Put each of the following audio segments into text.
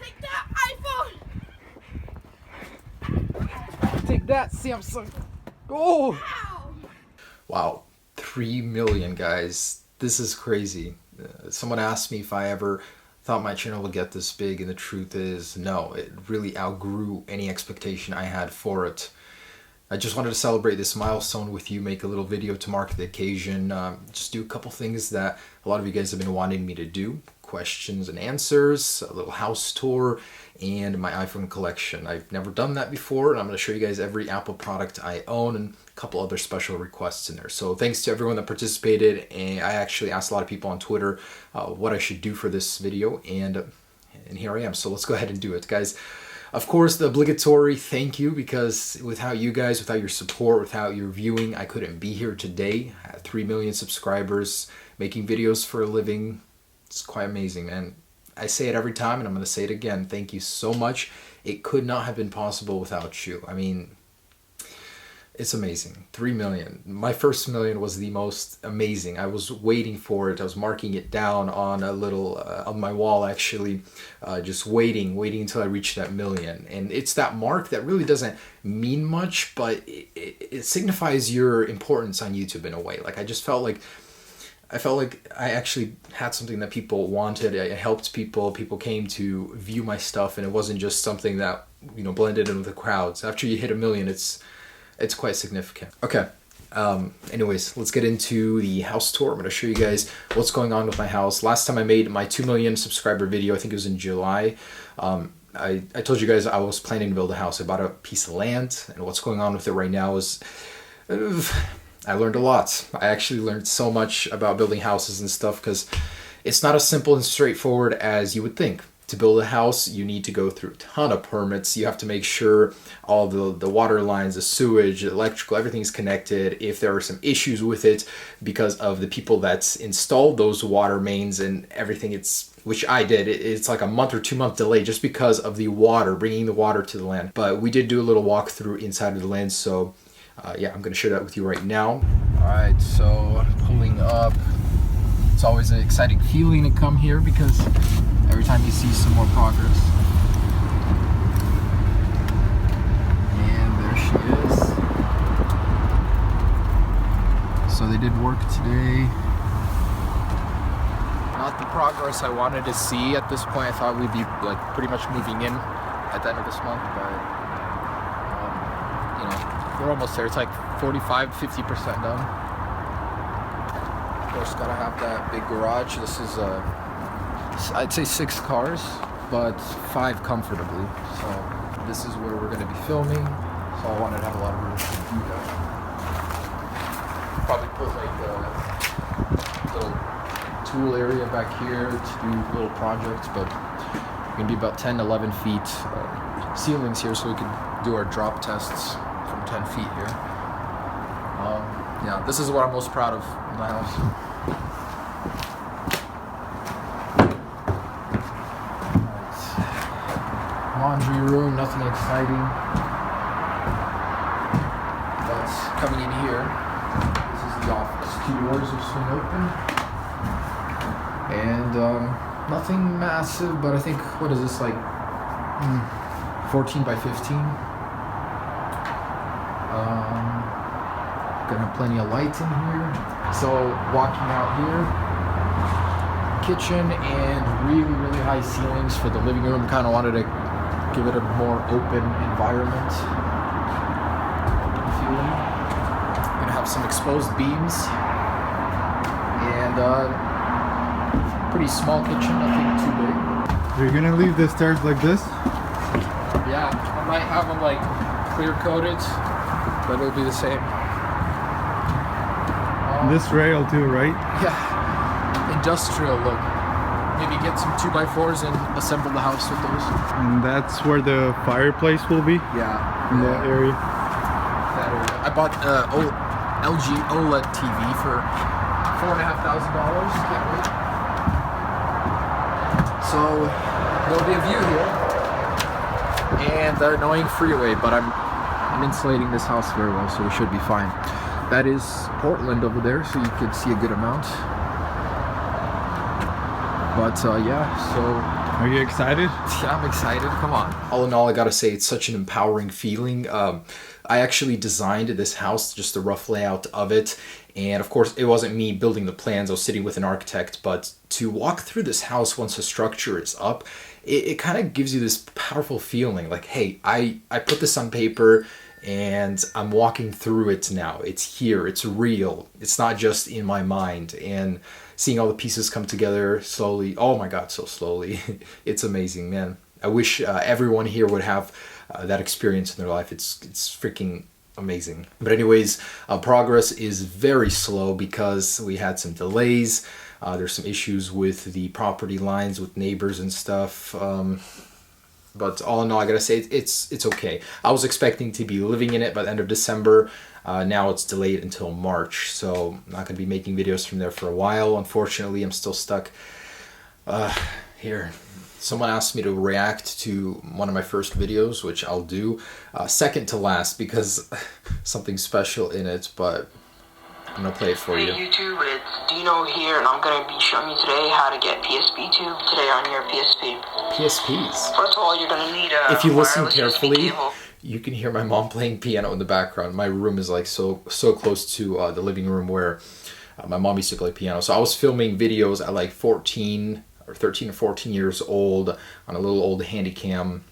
Take that, iPhone! Take that, Samsung. Oh! Ow! Wow, 3 million, guys. This is crazy. Someone asked me if I ever thought my channel would get this big, and the truth is no. It really outgrew any expectation I had for it. I just wanted to celebrate this milestone with you, make a little video to mark the occasion, just do a couple things that a lot of you guys have been wanting me to do. Questions and answers, a little house tour, and my iPhone collection. I've never done that before, and I'm going to show you guys every Apple product I own and a couple other special requests in there. So thanks to everyone that participated, and I actually asked a lot of people on Twitter what I should do for this video, and here I am. So let's go ahead and do it, guys. Of course, the obligatory thank you, because without you guys, without your support, without your viewing, I couldn't be here today. I had 3 million subscribers, making videos for a living. It's quite amazing, man. I say it every time, and I'm going to say it again. Thank you so much. It could not have been possible without you. I mean, it's amazing. 3 million. My first million was the most amazing. I was waiting for it. I was marking it down on a little, on my wall actually, just waiting until I reached that million. And it's that mark that really doesn't mean much, but it signifies your importance on YouTube in a way. Like, I felt like I actually had something that people wanted. It helped people. People came to view my stuff, and it wasn't just something that, you know, blended in with the crowds. After you hit a million, it's quite significant. Okay. Anyways, let's get into the house tour. I'm going to show you guys what's going on with my house. Last time I made my 2 million subscriber video, I think it was in July. I told you guys I was planning to build a house. I bought a piece of land, and what's going on with it right now is I learned a lot. I actually learned so much about building houses and stuff, because it's not as simple and straightforward as you would think. To build a house, you need to go through a ton of permits. You have to make sure all the water lines, the sewage, the electrical, everything's connected. If there are some issues with it because of the people that's installed those water mains and everything, which I did, it's like a month or 2 month delay just because of the water, bringing the water to the land. But we did do a little walkthrough inside of the land, so yeah, I'm going to share that with you right now. Alright, so pulling up. It's always an exciting feeling to come here, because every time you see some more progress. And there she is. So they did work today. Not the progress I wanted to see at this point. I thought we'd be like pretty much moving in at the end of this month, but you know, we're almost there. It's like 45-50% done. Of course, gotta have that big garage. This is I'd say 6 cars, but 5 comfortably. So this is where we're gonna be filming. So I wanted to have a lot of room to do that. Probably put like a little tool area back here to do little projects, but we're gonna be about 10-11 feet ceilings here, so we can do our drop tests from 10 feet here. Yeah, this is what I'm most proud of in the house. Laundry room, nothing exciting. But coming in here, this is the office. 2 doors will swing open. And nothing massive, but I think, what is this, like 14 by 15? Gonna have plenty of lights in here. So walking out here, kitchen, and really high ceilings for the living room. Kind of wanted to give it a more open environment feeling. Gonna have some exposed beams, and pretty small kitchen, nothing too big. You're gonna leave the stairs like this? Yeah, I might have them like clear coated, but it'll be the same. This rail too, right? Yeah, industrial look. Maybe get some 2x4s and assemble the house with those. And that's where the fireplace will be? Yeah. In that area? That area. I bought LG OLED TV for $4,500. Can't wait. So there'll be a view here, and the annoying freeway, but I'm insulating this house very well, so we should be fine. That is Portland over there, so you could see a good amount. But yeah, so Are you excited? Yeah, I'm excited. Come on. All in all, I gotta say it's such an empowering feeling. I actually designed this house, just the rough layout of it. And of course, it wasn't me building the plans. I was sitting with an architect. But to walk through this house once the structure is up, it kind of gives you this powerful feeling like, hey, I put this on paper and I'm walking through it now. It's here. It's real. It's not just in my mind. And seeing all the pieces come together slowly. Oh my God, so slowly. It's amazing, man. I wish everyone here would have that experience in their life. It's freaking amazing. But anyways, progress is very slow because we had some delays. There's some issues with the property lines with neighbors and stuff. But all in all, I gotta say it's okay. I was expecting to be living in it by the end of December. Now it's delayed until March, so I'm not gonna be making videos from there for a while. Unfortunately, I'm still stuck here. Someone asked me to react to one of my first videos, which I'll do. Second to last because something special in it, but I'm gonna play it for you. Hey YouTube, it's Dino here, and I'm gonna be showing you today how to get PSP tube today on your PSP. PSPs. First of all, you're gonna need a If you listen wireless USB carefully, cable. you can hear my mom playing piano in the background. My room is like so close to the living room where my mom used to play piano. So I was filming videos at like 13 or 14 years old on a little old Handycam,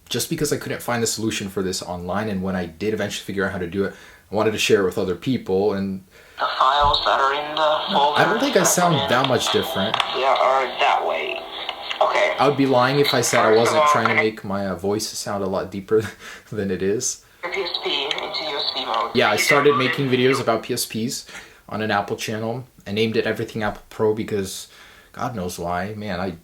just because I couldn't find the solution for this online. And when I did eventually figure out how to do it, I wanted to share it with other people. And The files that are in the folder. I don't think I sound that much different. Yeah, are that way. Okay. I would be lying if I said I wasn't trying to make my voice sound a lot deeper than it is. Your PSP into USB mode. Yeah, I started making videos about PSPs on an Apple channel. I named it Everything Apple Pro because God knows why. Man,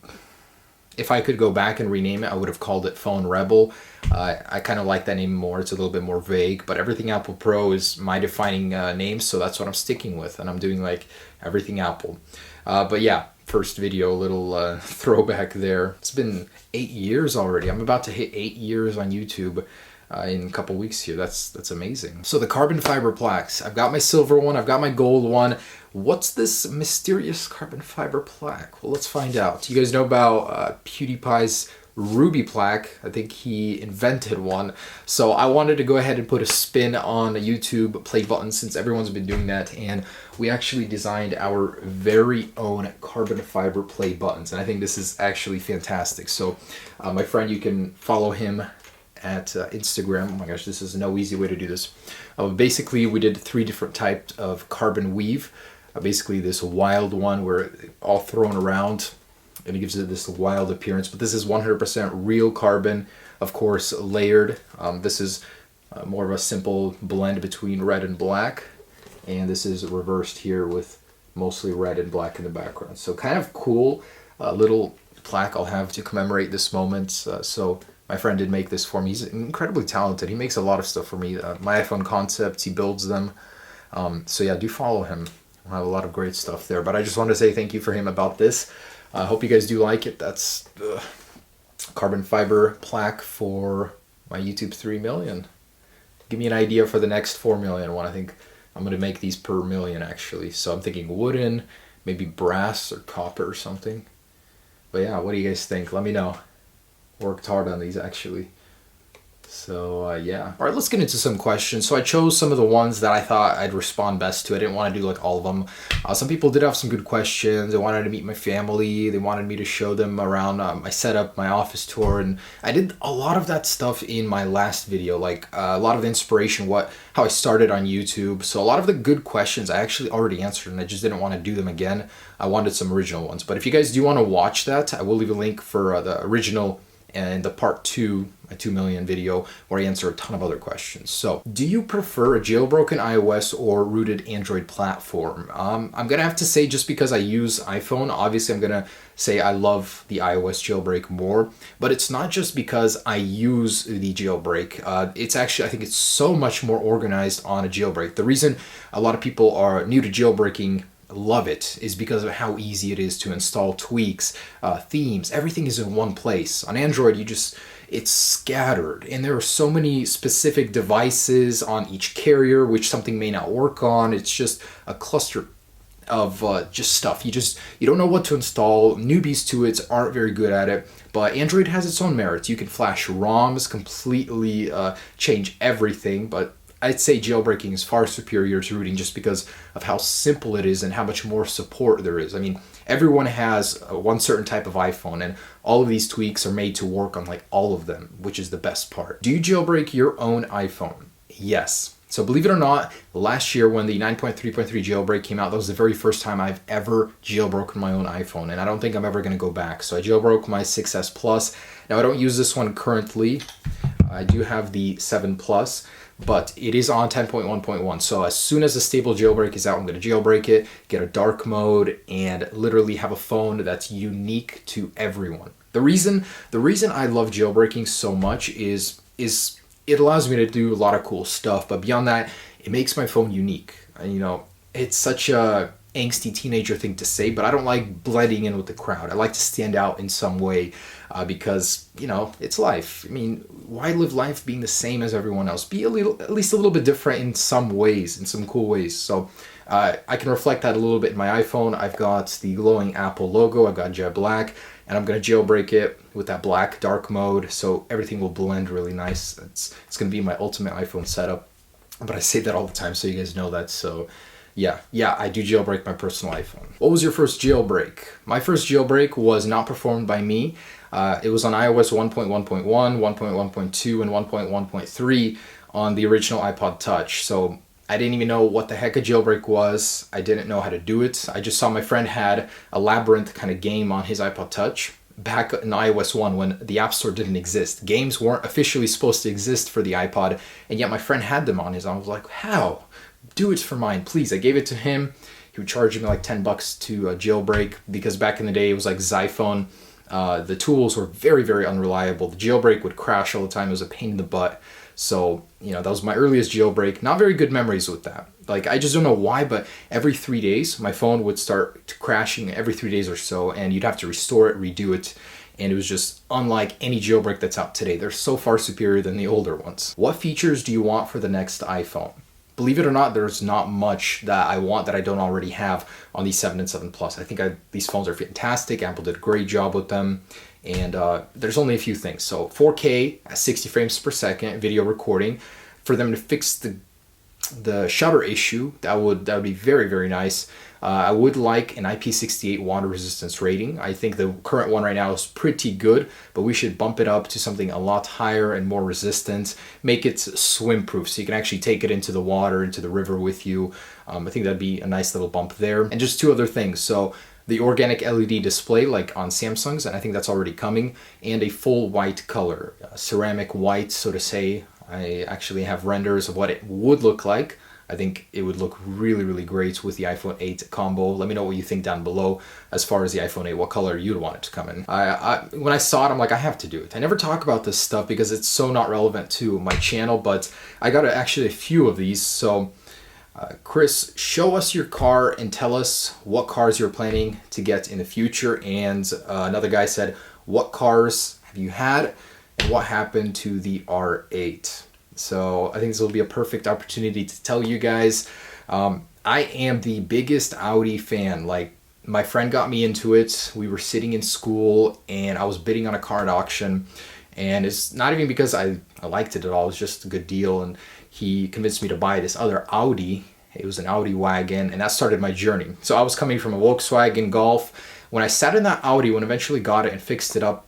if I could go back and rename it, I would have called it Phone Rebel. I kind of like that name more. It's a little bit more vague, but Everything Apple Pro is my defining name, so that's what I'm sticking with, and I'm doing like Everything Apple. But yeah, first video, little throwback there. It's been 8 years already. I'm about to hit 8 years on YouTube in a couple weeks here. That's amazing. So the carbon fiber plaques. I've got my silver one. I've got my gold one. What's this mysterious carbon fiber plaque? Well, let's find out. You guys know about PewDiePie's Ruby plaque. I think he invented one. So I wanted to go ahead and put a spin on a YouTube play button since everyone's been doing that. And we actually designed our very own carbon fiber play buttons. And I think this is actually fantastic. So my friend, you can follow him at Instagram. Oh my gosh, this is no easy way to do this. Basically, we did 3 different types of carbon weave. Basically this wild one where it's all thrown around and it gives it this wild appearance, but this is 100% real carbon, of course layered. This is more of a simple blend between red and black, and this is reversed here with mostly red and black in the background. So kind of cool little plaque I'll have to commemorate this moment. So my friend did make this for me. He's incredibly talented. He makes a lot of stuff for me. My iPhone concepts, he builds them. So yeah, do follow him. I have a lot of great stuff there, but I just wanted to say thank you for him about this. I hope you guys do like it. That's carbon fiber plaque for my YouTube 3 million. Give me an idea for the next 4 million one. I think I'm going to make these per million actually. So I'm thinking wooden, maybe brass or copper or something. But yeah, what do you guys think? Let me know. Worked hard on these actually. So yeah. All right, let's get into some questions. So I chose some of the ones that I thought I'd respond best to. I didn't want to do like all of them. Some people did have some good questions. They wanted to meet my family. They wanted me to show them around my setup, my office tour. And I did a lot of that stuff in my last video, like a lot of the inspiration, how I started on YouTube. So a lot of the good questions I actually already answered and I just didn't want to do them again. I wanted some original ones. But if you guys do want to watch that, I will leave a link for the original and the part 2, my 2 million video, where I answer a ton of other questions. So, do you prefer a jailbroken iOS or rooted Android platform? I'm gonna have to say, just because I use iPhone, obviously I'm gonna say I love the iOS jailbreak more, but it's not just because I use the jailbreak. It's actually, I think it's so much more organized on a jailbreak. The reason a lot of people are new to jailbreaking love it is because of how easy it is to install tweaks, themes. Everything is in one place. On Android, it's scattered, and there are so many specific devices on each carrier which something may not work on. It's just a cluster of just stuff. You don't know what to install. Newbies to it aren't very good at it, but Android has its own merits. You can flash ROMs, completely change everything, but I'd say jailbreaking is far superior to rooting just because of how simple it is and how much more support there is. I mean, everyone has one certain type of iPhone, and all of these tweaks are made to work on like all of them, which is the best part. Do you jailbreak your own iPhone? Yes. So believe it or not, last year when the 9.3.3 jailbreak came out, that was the very first time I've ever jailbroken my own iPhone, and I don't think I'm ever going to go back. So I jailbroke my 6S Plus. Now I don't use this one currently. I do have the 7 Plus, but it is on 10.1.1. So as soon as a stable jailbreak is out, I'm going to jailbreak it, get a dark mode, and literally have a phone that's unique to everyone. The reason I love jailbreaking so much is it allows me to do a lot of cool stuff, but beyond that, it makes my phone unique. And, you know, it's such a angsty teenager thing to say, but I don't like blending in with the crowd. I like to stand out in some way because, you know, it's life. I mean, why live life being the same as everyone else? Be at least a little bit different in some ways, in some cool ways. So I can reflect that a little bit in my iPhone. I've got the glowing Apple logo. I've got jet black, and I'm going to jailbreak it with that black dark mode, so everything will blend really nice. It's going to be my ultimate iPhone setup, but I say that all the time so you guys know that. So yeah, I do jailbreak my personal iPhone. What was your first jailbreak? My first jailbreak was not performed by me. It was on iOS 1.1.1, 1.1.2, and 1.1.3 on the original iPod Touch. So I didn't even know what the heck a jailbreak was. I didn't know how to do it. I just saw my friend had a Labyrinth kind of game on his iPod Touch back in iOS 1 when the App Store didn't exist. Games weren't officially supposed to exist for the iPod, and yet my friend had them on his. I was like, how? Do it for mine, please. I gave it to him. He would charge me like $10 to jailbreak because back in the day it was like Xiphone. The tools were very, very unreliable. The jailbreak would crash all the time. It was a pain in the butt. So, you know, that was my earliest jailbreak. Not very good memories with that. Like, I just don't know why, but every 3 days, my phone would start crashing every 3 days or so, and you'd have to restore it, redo it, and it was just unlike any jailbreak that's out today. They're so far superior than the older ones. What features do you want for the next iPhone? Believe it or not, there's not much that I want that I don't already have on these 7 and 7 Plus. I think these phones are fantastic. Apple did a great job with them. And there's only a few things. So 4K at 60 frames per second video recording. For them to fix the shutter issue, that would be very, very nice. I would like an IP68 water resistance rating. I think the current one right now is pretty good, but we should bump it up to something a lot higher and more resistant. Make it swim proof so you can actually take it into the water, into the river with you. I think that'd be a nice little bump there. And just two other things. So the organic LED display like on Samsung's, and I think that's already coming, and a full white color, ceramic white, so to say. I actually have renders of what it would look like. I think it would look really, really great with the iPhone 8 combo. Let me know what you think down below as far as the iPhone 8, what color you'd want it to come in. When I saw it, I'm like, I have to do it. I never talk about this stuff because it's so not relevant to my channel, but I got actually a few of these. So Chris, show us your car and tell us what cars you're planning to get in the future. And another guy said, what cars have you had and what happened to the R8? So I think this will be a perfect opportunity to tell you guys. I am the biggest Audi fan. Like, my friend got me into it. We were sitting in school and I was bidding on a car at auction. And it's not even because I liked it at all. It was just a good deal. And he convinced me to buy this other Audi. It was an Audi wagon, and that started my journey. So I was coming from a Volkswagen Golf. When I sat in that Audi, when I eventually got it and fixed it up,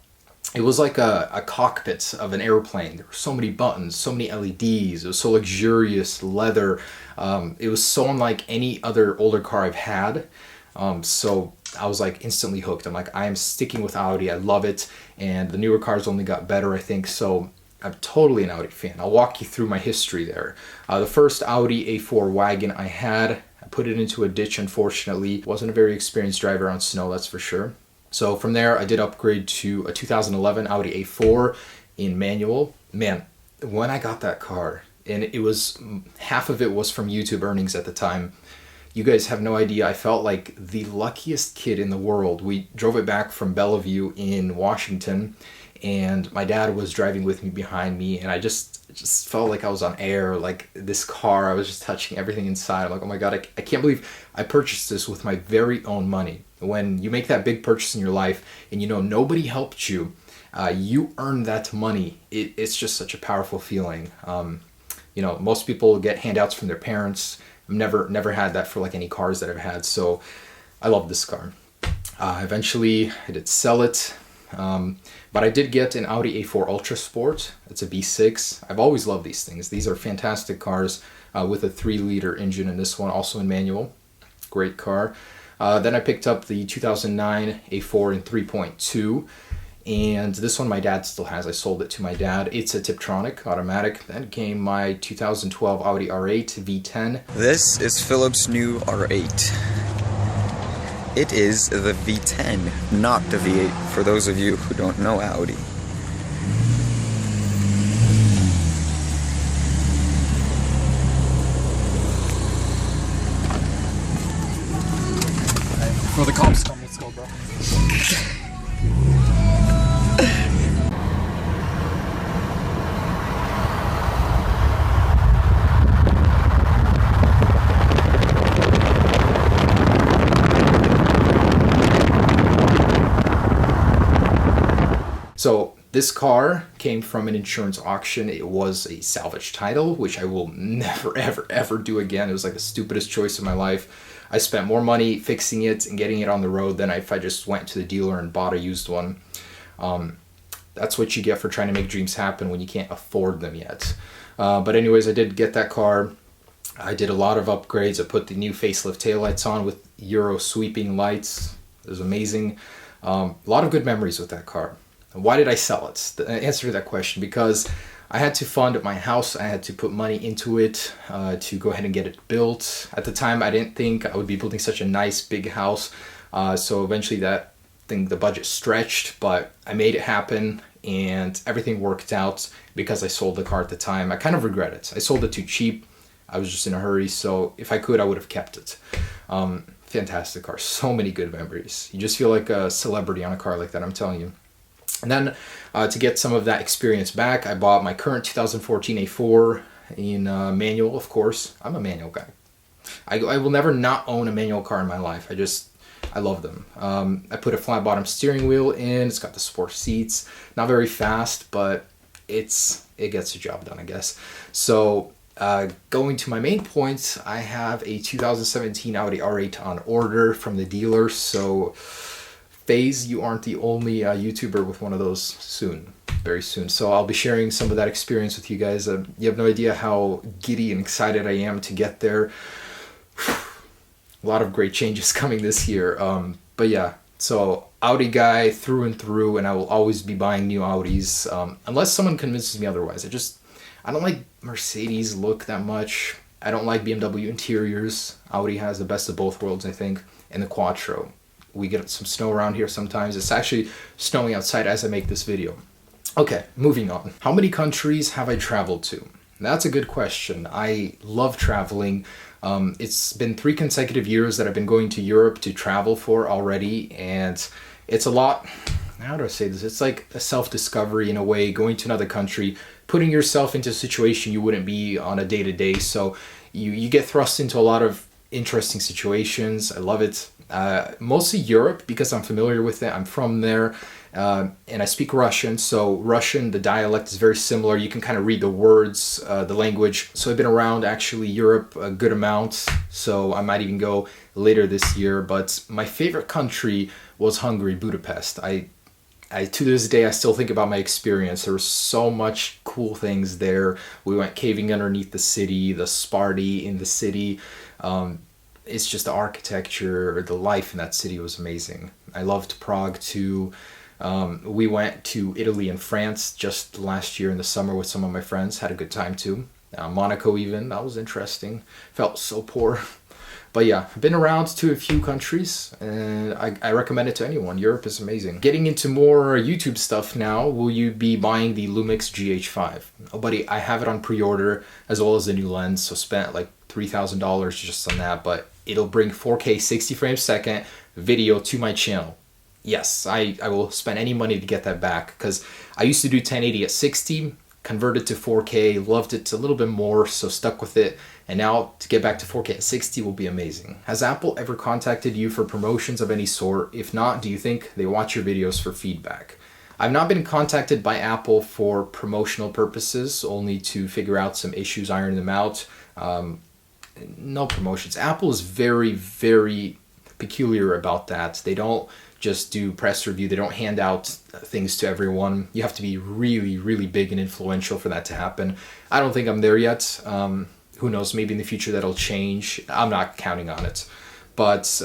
it was like a cockpit of an airplane. There were so many buttons, so many LEDs. It was so luxurious, leather. It was so unlike any other older car I've had. So I was like instantly hooked. I'm like, I am sticking with Audi. I love it. And the newer cars only got better, I think. So I'm totally an Audi fan. I'll walk you through my history there. The first Audi A4 wagon I had, I put it into a ditch, unfortunately. Wasn't a very experienced driver on snow, that's for sure. So from there, I did upgrade to a 2011 Audi A4 in manual. Man, when I got that car, and it was, half of it was from YouTube earnings at the time. You guys have no idea. I felt like the luckiest kid in the world. We drove it back from Bellevue in Washington, and my dad was driving with me behind me, and I just felt like I was on air. Like this car, I was just touching everything inside. I'm like, oh my god, I can't believe I purchased this with my very own money. When you make that big purchase in your life and you know nobody helped you, you earned that money. It's just such a powerful feeling. You know, most people get handouts from their parents. I've never had that for like any cars that I've had, so I love this car. Eventually I did sell it, but I did get an Audi A4 Ultra Sport. It's a V6. I've always loved these things. These are fantastic cars with a 3-liter engine, and this one also in manual. Great car. Then I picked up the 2009 A4 in 3.2, and this one my dad still has. I sold it to my dad. It's a Tiptronic automatic. Then came my 2012 Audi R8 V10. This is Philip's new R8. It is the V10, not the V8, for those of you who don't know Audi. Before the cops come, let's go, bro. So this car came from an insurance auction. It was a salvage title, which I will never, ever, ever do again. It was like the stupidest choice of my life. I spent more money fixing it and getting it on the road than if I just went to the dealer and bought a used one. That's what you get for trying to make dreams happen when you can't afford them yet. But anyways, I did get that car. I did a lot of upgrades. I put the new facelift taillights on with Euro sweeping lights. It was amazing. A lot of good memories with that car. Why did I sell it? The answer to that question, because I had to fund my house. I had to put money into it to go ahead and get it built. At the time, I didn't think I would be building such a nice big house. So eventually the budget stretched, but I made it happen and everything worked out because I sold the car at the time. I kind of regret it. I sold it too cheap. I was just in a hurry. So if I could, I would have kept it. Fantastic car. So many good memories. You just feel like a celebrity on a car like that, I'm telling you. And then to get some of that experience back, I bought my current 2014 A4 in manual, of course. I'm a manual guy. I will never not own a manual car in my life. I love them. I put a flat bottom steering wheel in. It's got the sport seats. Not very fast, but it gets the job done, I guess. So going to my main points, I have a 2017 Audi R8 on order from the dealer. So FaZe, you aren't the only YouTuber with one of those soon, very soon. So I'll be sharing some of that experience with you guys. You have no idea how giddy and excited I am to get there. A lot of great changes coming this year. But yeah, so Audi guy through and through, and I will always be buying new Audis unless someone convinces me otherwise. I don't like Mercedes look that much. I don't like BMW interiors. Audi has the best of both worlds, I think, and the Quattro. We get some snow around here sometimes. It's actually snowing outside as I make this video. Okay, moving on. How many countries have I traveled to? That's a good question. I love traveling. It's been 3 consecutive years that I've been going to Europe to travel for already, and it's a lot. How do I say this? It's like a self-discovery in a way, going to another country, putting yourself into a situation you wouldn't be on a day-to-day. So you get thrust into a lot of interesting situations. I love it. Mostly Europe because I'm familiar with it. I'm from there, and I speak Russian. So Russian, the dialect is very similar. You can kind of read the words, the language. So I've been around actually Europe a good amount. So I might even go later this year. But my favorite country was Hungary, Budapest. I to this day, I still think about my experience. There was so much cool things there. We went caving underneath the city, the Sparty in the city. It's just the architecture, the life in that city was amazing. I loved Prague too. We went to Italy and France just last year in the summer with some of my friends. Had a good time too. Monaco even, that was interesting. Felt so poor. But yeah, I've been around to a few countries and I recommend it to anyone. Europe is amazing. Getting into more YouTube stuff now, will you be buying the Lumix GH5? Oh buddy, I have it on pre-order as well as the new lens, so spent like $3,000 just on that, but it'll bring 4K 60 frames a second video to my channel. yes, I will spend any money to get that back, because I used to do 1080 at 60, converted to 4K, loved it a little bit more, so stuck with it. And now to get back to 4K at 60 will be amazing. Has Apple ever contacted you for promotions of any sort? If not, do you think they watch your videos for feedback? I've not been contacted by Apple for promotional purposes, only to figure out some issues, iron them out. No promotions. Apple is very, very peculiar about that. They don't just do press review. They don't hand out things to everyone. You have to be really, really big and influential for that to happen. I don't think I'm there yet. Who knows, maybe in the future that'll change. I'm not counting on it. But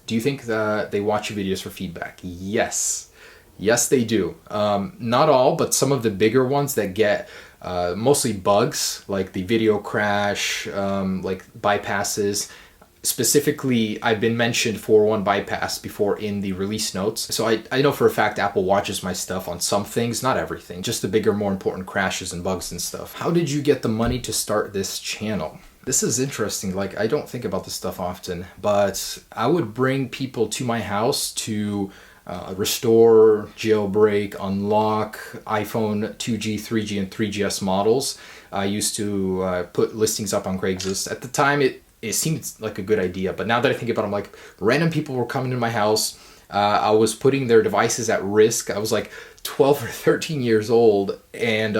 do you think that they watch your videos for feedback? Yes. Yes, they do. Not all, but some of the bigger ones that get mostly bugs, like the video crash, like bypasses. Specifically, I've been mentioned for one bypass before in the release notes. So I know for a fact Apple watches my stuff on some things, not everything, just the bigger, more important crashes and bugs and stuff. How did you get the money to start this channel? This is interesting. Like, I don't think about this stuff often, but I would bring people to my house to restore, jailbreak, unlock iPhone 2G, 3G, and 3GS models. I used to put listings up on Craigslist. At the time, it seemed like a good idea, but now that I think about it, I'm like, random people were coming to my house. I was putting their devices at risk. I was like 12 or 13 years old, and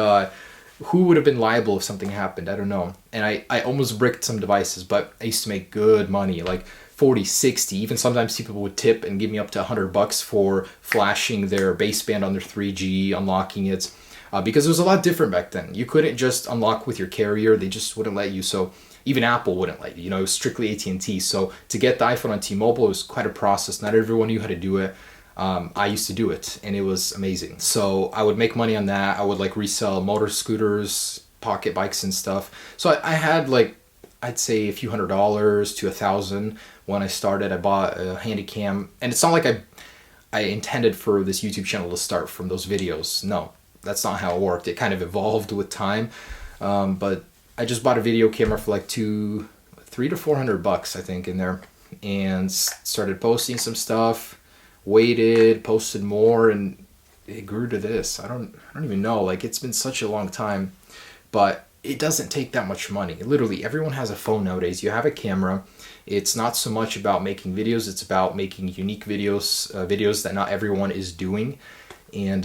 who would have been liable if something happened? I don't know. And I almost bricked some devices, but I used to make good money, like 40, 60, even sometimes people would tip and give me up to $100 for flashing their baseband on their 3G, unlocking it, because it was a lot different back then. You couldn't just unlock with your carrier. They just wouldn't let you. So even Apple wouldn't let you, it was strictly AT&T. So to get the iPhone on T-Mobile, it was quite a process. Not everyone knew how to do it. I used to do it, and it was amazing. So I would make money on that. I would like resell motor scooters, pocket bikes and stuff. So I had like, I'd say a few $100s to $1,000 when I started. I bought a handy cam, and it's not like I intended for this YouTube channel to start from those videos. No, that's not how it worked. It kind of evolved with time. But I just bought a video camera for like $300 to $400, I think, in there, and started posting some stuff, waited, posted more, and it grew to this. I don't even know. Like, it's been such a long time, but it doesn't take that much money. Literally, everyone has a phone nowadays. You have a camera. It's not so much about making videos. It's about making unique videos, videos that not everyone is doing, and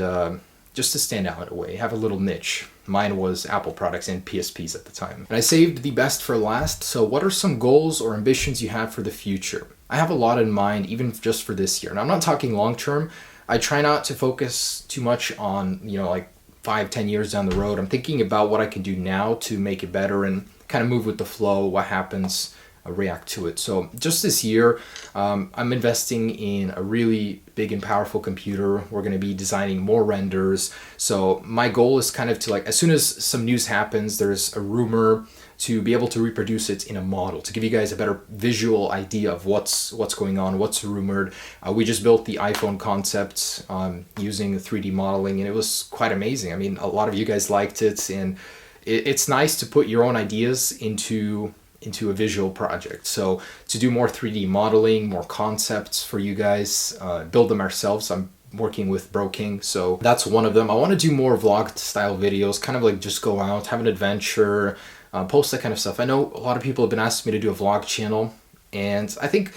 just to stand out in a way, have a little niche. Mine was Apple products and PSPs at the time. And I saved the best for last. So what are some goals or ambitions you have for the future? I have a lot in mind, even just for this year. And I'm not talking long term. I try not to focus too much on, like 5-10 years down the road. I'm thinking about what I can do now to make it better and kind of move with the flow, what happens, react to it. So just this year, I'm investing in a really big and powerful computer. We're going to be designing more renders. So my goal is kind of to, like, as soon as some news happens, there's a rumor, to be able to reproduce it in a model, to give you guys a better visual idea of what's going on, what's rumored. We just built the iPhone concept using 3D modeling, and it was quite amazing. I mean, a lot of you guys liked it, and it's nice to put your own ideas into a visual project. So to do more 3D modeling, more concepts for you guys, build them ourselves. I'm working with Bro King, so that's one of them. I want to do more vlog style videos, kind of like just go out, have an adventure, post that kind of stuff. I know a lot of people have been asking me to do a vlog channel, and I think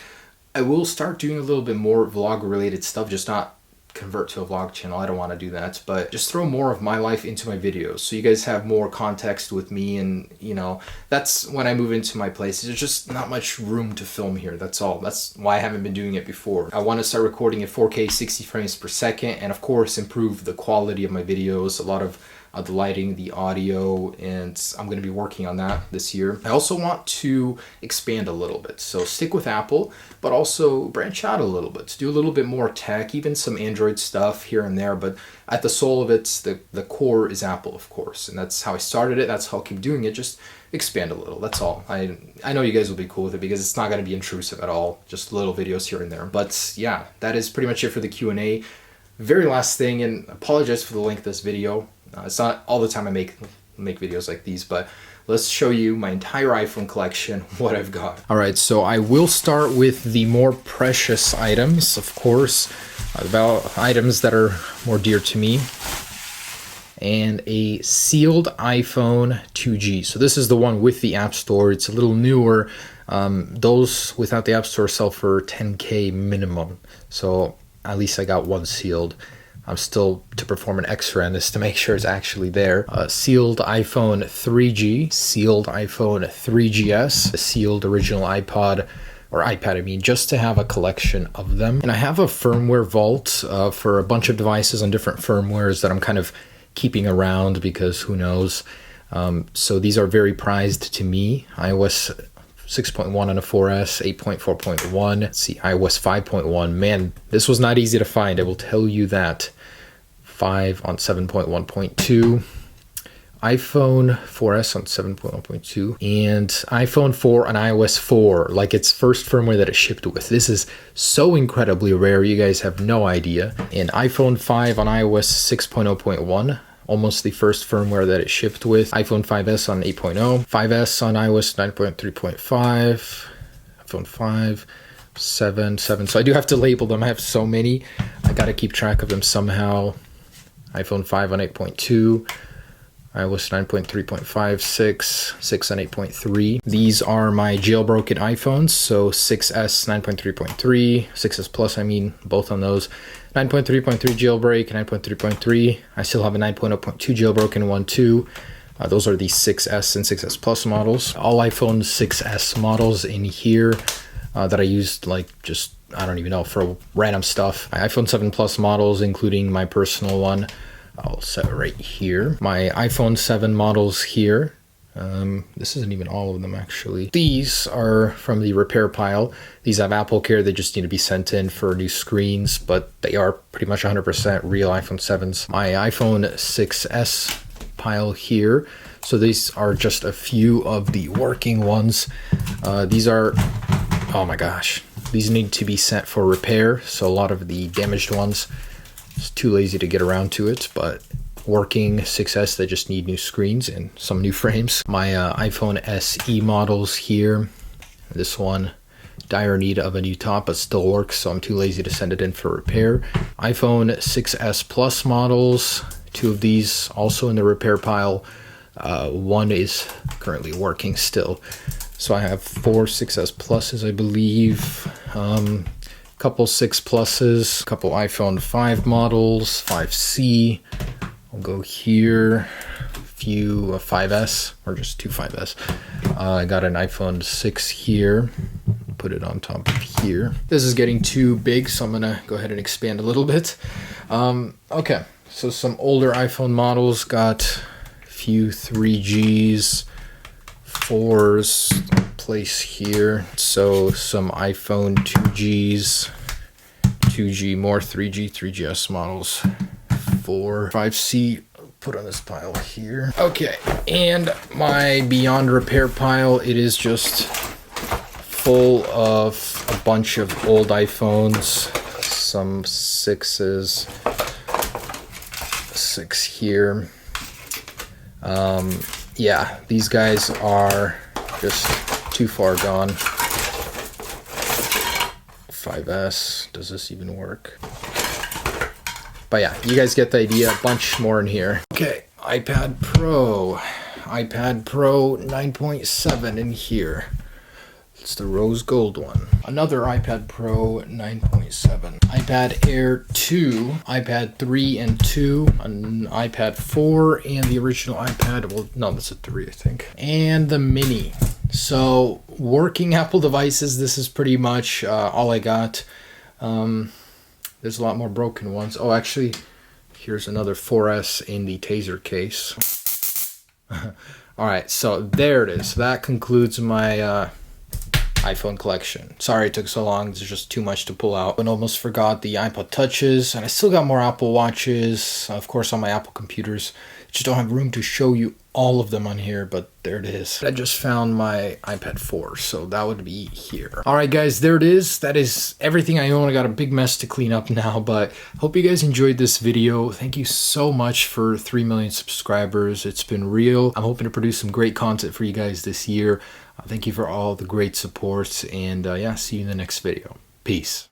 I will start doing a little bit more vlog related stuff, just not convert to a vlog channel. I don't want to do that, but just throw more of my life into my videos so you guys have more context with me. And that's when I move into my place. There's just not much room to film here. That's all. That's why I haven't been doing it before. I want to start recording at 4K 60 frames per second, and of course improve the quality of my videos, a lot of the lighting, the audio, and I'm going to be working on that this year. I also want to expand a little bit, so stick with Apple, but also branch out a little bit, to do a little bit more tech, even some Android stuff here and there, but at the soul of it, the core is Apple, of course, and that's how I started it, that's how I'll keep doing it, just expand a little, that's all. I know you guys will be cool with it because it's not going to be intrusive at all, just little videos here and there. But yeah, that is pretty much it for the Q&A. Very last thing, and apologize for the length of this video. It's not all the time I make videos like these, but let's show you my entire iPhone collection, what I've got. All right, so I will start with the more precious items, of course, about items that are more dear to me. And a sealed iPhone 2G. So this is the one with the App Store. It's a little newer. Those without the App Store sell for $10K minimum. So at least I got one sealed. I'm still to perform an X-ray on this to make sure it's actually there. Sealed iPhone 3G, sealed iPhone 3GS, a sealed original iPod, or iPad, I mean, just to have a collection of them. And I have a firmware vault for a bunch of devices on different firmwares that I'm kind of keeping around because who knows. So these are very prized to me. iOS 6.1 on a 4S, 8.4.1. Let's see, iOS 5.1. Man, this was not easy to find, I will tell you that. 5 on 7.1.2. iPhone 4S on 7.1.2. And iPhone 4 on iOS 4, like its first firmware that it shipped with. This is so incredibly rare, you guys have no idea. And iPhone 5 on iOS 6.0.1. Almost the first firmware that it shipped with. iPhone 5S on 8.0, 5S on iOS 9.3.5, iPhone 5, 7. So I do have to label them. I have so many. I gotta keep track of them somehow. iPhone 5 on 8.2, iOS 9.3.5, 6 on 8.3. These are my jailbroken iPhones. So 6S 9.3.3, 6S Plus, I mean, both on those. 9.3.3 jailbreak, 9.3.3. I still have a 9.0.2 jailbroken one too. Those are the 6S and 6S Plus models. All iPhone 6S models in here that I used, like, just, I don't even know, for random stuff. My iPhone 7 Plus models, including my personal one, I'll set it right here. My iPhone 7 models here. This isn't even all of them, actually. These are from the repair pile. These have Apple Care. They just need to be sent in for new screens, but they are pretty much 100% real iPhone 7s. My iPhone 6S pile here. So these are just a few of the working ones. These are, oh my gosh, these need to be sent for repair. So a lot of the damaged ones, it's too lazy to get around to it, but working 6S that just need new screens and some new frames. My iPhone SE models here. This one, dire need of a new top, but still works, so I'm too lazy to send it in for repair. iPhone 6S Plus models. 2 of these also in the repair pile. One is currently working still. So I have 4 6S Pluses, I believe. Couple 6 Pluses, couple iPhone 5 models, 5C. I'll go here, a few 5S, or just 2 5S. I got an iPhone 6 here, put it on top of here. This is getting too big, so I'm gonna go ahead and expand a little bit. Okay, so some older iPhone models, got a few 3Gs, 4s, place here. So some iPhone 2Gs, 2G, more 3G, 3GS models. 4, 5C, put on this pile here. Okay, and my Beyond Repair pile, it is just full of a bunch of old iPhones, some 6s, 6 here. Yeah, these guys are just too far gone. 5S, does this even work? But yeah, you guys get the idea. A bunch more in here. Okay, iPad Pro 9.7 in here. It's the rose gold one. Another iPad Pro 9.7. iPad Air 2, iPad 3 and 2, an iPad 4, and the original iPad. Well, no, that's a 3, I think. And the Mini. So, working Apple devices, this is pretty much all I got. There's a lot more broken ones. Oh, actually, here's another 4S in the Taser case. Alright, so there it is. That concludes my iPhone collection. Sorry it took so long. There's just too much to pull out. And almost forgot the iPod Touches. And I still got more Apple Watches. Of course, on my Apple computers. Just don't have room to show you all of them on here, but there it is. I just found my iPad 4, so that would be here. All right, guys, there it is. That is everything I own. I got a big mess to clean up now, but hope you guys enjoyed this video. Thank you so much for 3 million subscribers. It's been real. I'm hoping to produce some great content for you guys this year. Thank you for all the great support, and yeah, see you in the next video. Peace.